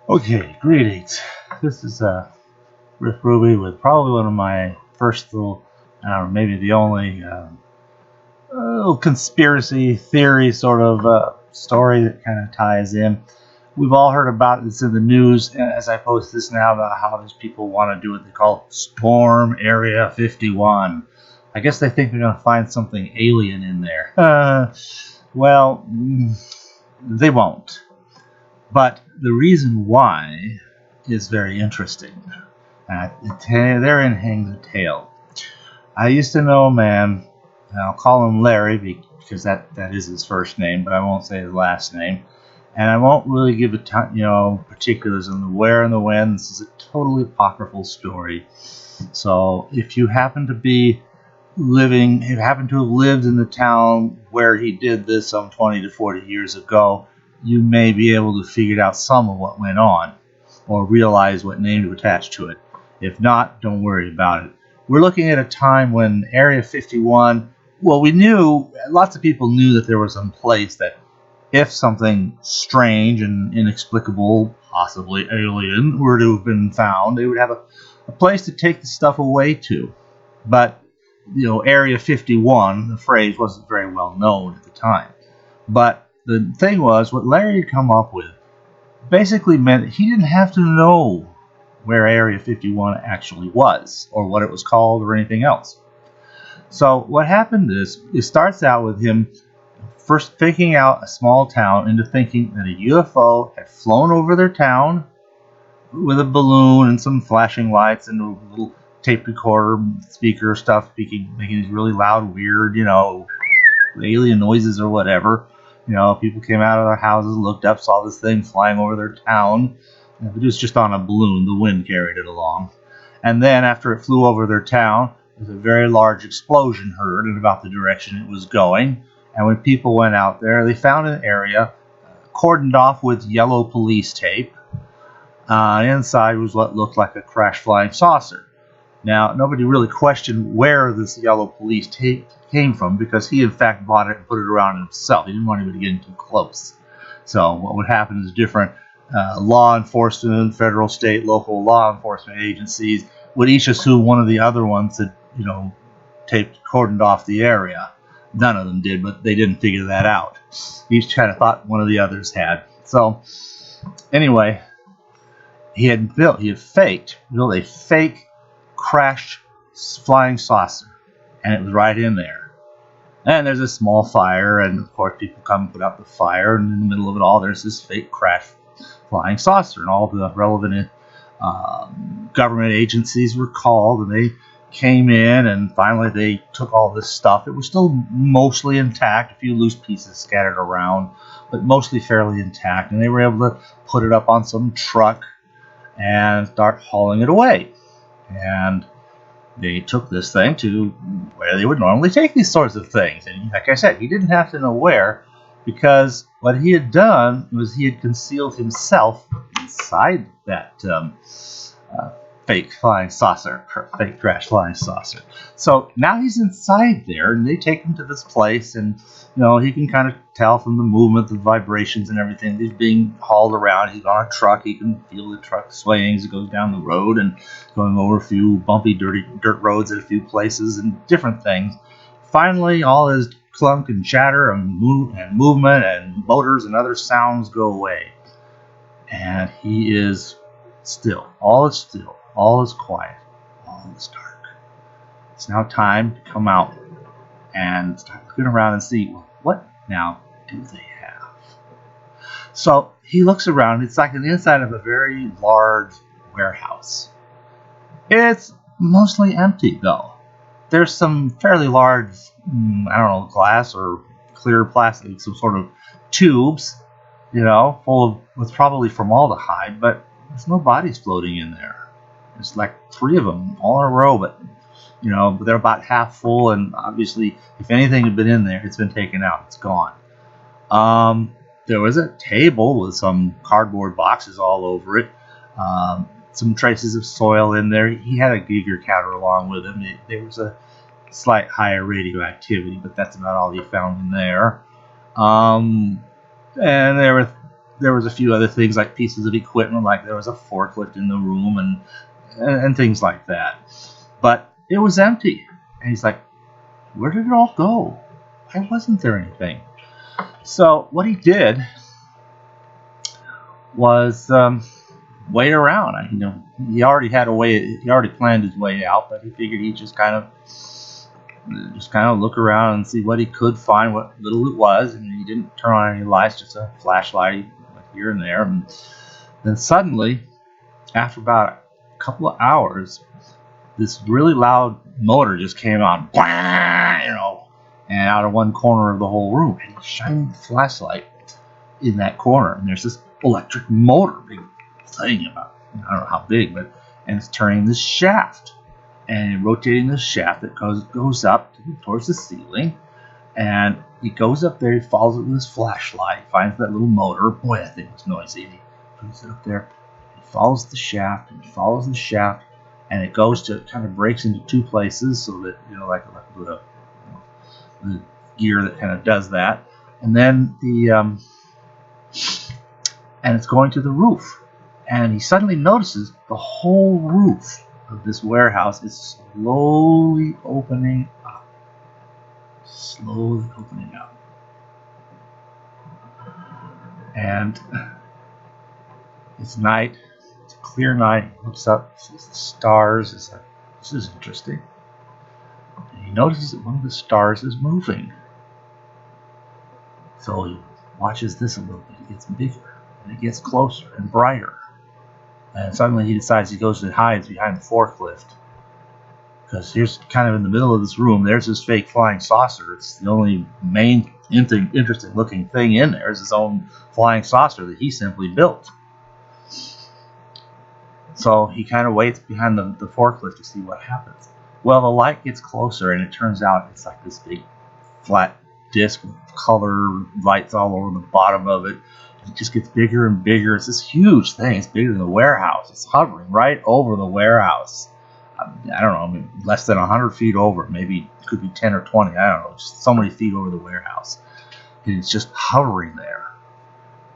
Okay, greetings. This is Rick Ruby with probably one of my first little, maybe the only little conspiracy theory sort of story that kind of ties in. We've all heard about this in the news as I post this now about how these people want to do what they call Storm Area 51. I guess they think they're going to find something alien in there. Well, they won't. But the reason why is very interesting. Therein hangs a tale. I used to know a man, and I'll call him Larry because that is his first name, but I won't say his last name. And I won't really give particulars on the where and the when. This is a totally apocryphal story. So if you happen to be you happen to have lived in the town where he did this some 20 to 40 years ago, you may be able to figure out some of what went on or realize what name to attach to it. If not, don't worry about it. We're looking at a time when Area 51, well, lots of people knew that there was some place that if something strange and inexplicable, possibly alien, were to have been found, they would have a place to take the stuff away to. But, Area 51, the phrase wasn't very well known at the time. But the thing was, what Larry had come up with basically meant that he didn't have to know where Area 51 actually was, or what it was called, or anything else. So what happened is, it starts out with him first faking out a small town into thinking that a UFO had flown over their town with a balloon and some flashing lights and a little tape recorder speaker stuff making these really loud, weird, alien noises or whatever. People came out of their houses, looked up, saw this thing flying over their town. It was just on a balloon. The wind carried it along. And then after it flew over their town, there was a very large explosion heard in about the direction it was going. And when people went out there, they found an area cordoned off with yellow police tape. Inside was what looked like a crash flying saucer. Now, nobody really questioned where this yellow police tape came from because he, in fact, bought it and put it around himself. He didn't want anybody getting too close. So what would happen is different law enforcement, federal, state, local law enforcement agencies would each assume one of the other ones had, taped, cordoned off the area. None of them did, but they didn't figure that out. Each kind of thought one of the others had. So, anyway, he had faked built a fake crashed flying saucer, and it was right in there. And there's a small fire, and of course people come and put out the fire, and in the middle of it all there's this fake crash flying saucer, and all the relevant government agencies were called, and they came in, and finally they took all this stuff. It was still mostly intact, a few loose pieces scattered around, but mostly fairly intact, and they were able to put it up on some truck and start hauling it away. And they took this thing to where they would normally take these sorts of things. And like I said, he didn't have to know where, because what he had done was he had concealed himself inside that fake flying saucer, fake crash flying saucer. So now he's inside there, and they take him to this place, and he can kind of tell from the movement, the vibrations, and everything. He's being hauled around. He's on a truck. He can feel the truck swaying as it goes down the road and going over a few bumpy, dirty dirt roads at a few places and different things. Finally, all his clunk and chatter and movement and motors and other sounds go away, and he is still. All is still. All is quiet. All is dark. It's now time to come out and start looking around and see, well, what now do they have? So he looks around. It's like the inside of a very large warehouse. It's mostly empty, though. There's some fairly large, glass or clear plastic, some sort of tubes, full with probably formaldehyde, but there's no bodies floating in there. There's like 3 of them all in a row, but they're about half full, and obviously, if anything had been in there, it's been taken out. It's gone. There was a table with some cardboard boxes all over it. Some traces of soil in there. He had a Geiger counter along with him. There was a slight higher radioactivity, but that's about all he found in there. And there were there was a few other things like pieces of equipment, like there was a forklift in the room and things like that. But it was empty. And he's like, where did it all go? Why wasn't there anything? So what he did was wait around. He already had a way. He already planned his way out, but he figured he'd just kind of look around and see what he could find, what little it was. And he didn't turn on any lights, just a flashlight here and there. And then suddenly, after about a couple of hours, this really loud motor just came on, and out of one corner of the whole room. And he shined the flashlight in that corner, and there's this electric motor, big thing about, I don't know how big, and it's turning this shaft and rotating this shaft that goes up towards the ceiling. And he goes up there, he follows it with his flashlight, finds that little motor. Boy, that thing was noisy. He puts it up there, he follows the shaft, and it goes to, it kind of breaks into two places, so that, like the gear that kind of does that. And then and it's going to the roof. And he suddenly notices the whole roof of this warehouse is slowly opening up. And it's night. It's a clear night. He looks up, sees the stars. It's like, this is interesting. And he notices that one of the stars is moving. So he watches this a little bit. It gets bigger, and it gets closer and brighter. And suddenly he decides he goes and hides behind the forklift. Because here's kind of in the middle of this room, there's this fake flying saucer. It's the only main interesting looking thing in there is his own flying saucer that he simply built. So he kind of waits behind the forklift to see what happens. Well, the light gets closer, and it turns out it's like this big flat disc with color lights all over the bottom of it. It just gets bigger and bigger. It's this huge thing. It's bigger than the warehouse. It's hovering right over the warehouse. I don't know, less than 100 feet over. Maybe it could be 10 or 20. I don't know. Just so many feet over the warehouse. And it's just hovering there.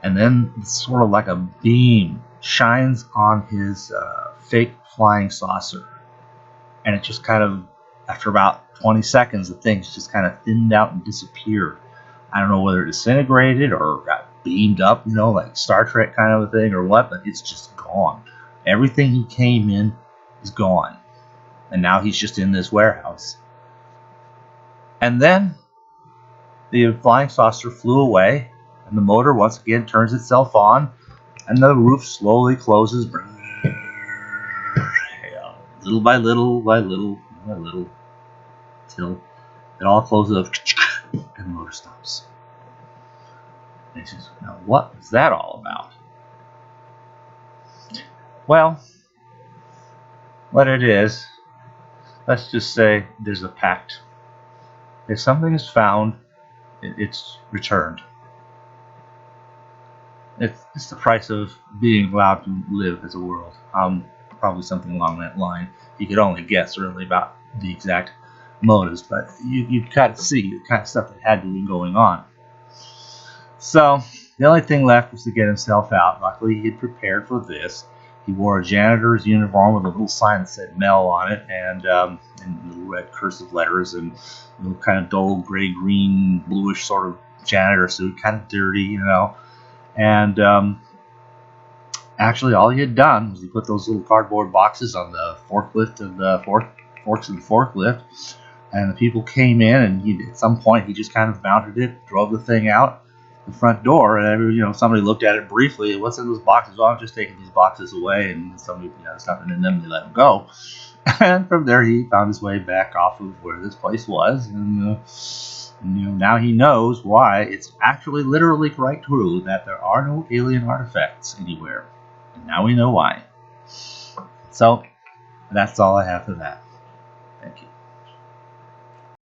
And then it's sort of like a beam shines on his fake flying saucer. And it just kind of, after about 20 seconds, the thing's just kind of thinned out and disappeared. I don't know whether it disintegrated or got beamed up, like Star Trek kind of a thing or what, but it's just gone. Everything he came in is gone. And now he's just in this warehouse. And then the flying saucer flew away, and the motor once again turns itself on, and the roof slowly closes, little by little, till it all closes up, and the motor stops. And he says, now what was that all about? Well, what it is, let's just say there's a pact. If something is found, it's returned. It's the price of being allowed to live as a world. Probably something along that line. You could only guess really about the exact motives, but you kind of see the kind of stuff that had to be going on. So the only thing left was to get himself out. Luckily, he had prepared for this. He wore a janitor's uniform with a little sign that said Mel on it, and little red cursive letters, and a little kind of dull gray, green, bluish sort of janitor suit, kind of dirty, And actually, all he had done was he put those little cardboard boxes on the forklift of the forks of the forklift, and the people came in, and at some point he just kind of mounted it, drove the thing out the front door, and somebody looked at it briefly. What's in those boxes? Well, I'm just taking these boxes away, and somebody, there's nothing in them. They let him go, and from there he found his way back off of where this place was, and now he knows why it's actually literally quite true that there are no alien artifacts anywhere, and now we know why. So that's all I have for that.